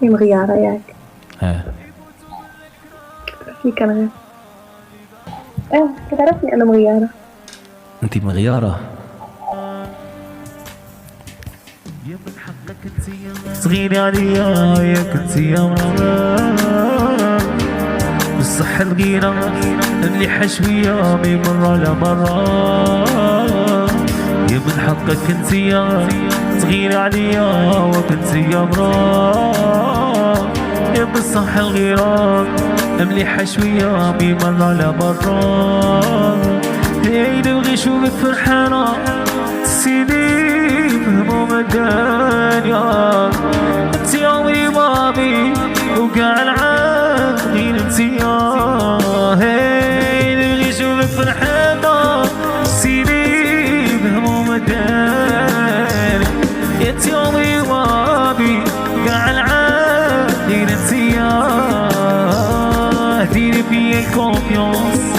هي مغيارة ياك. فيك أنا غير. كتعرفني أنا مغيارة. انتي مغيارة. صغيرة عليا يا كنتي يا مرة بالصحة الغيرة اللي حشوية من مرة لمرة يا من حقك انتي يا صغيرة عليا وكنتي يا مرة يا بالصحة الغيرة اللي حشوية من مرة لمرة هي نبغي شوفك فرحانة تسيني بهموم الدنيا انتي عمري مامي وقاع العالم غير انتي هي نبغي شوفك فرحانة تسيني بهموم الدنيا انتي عمري مامي وقاع العالم غير انتي ديري فيا الكونفيونس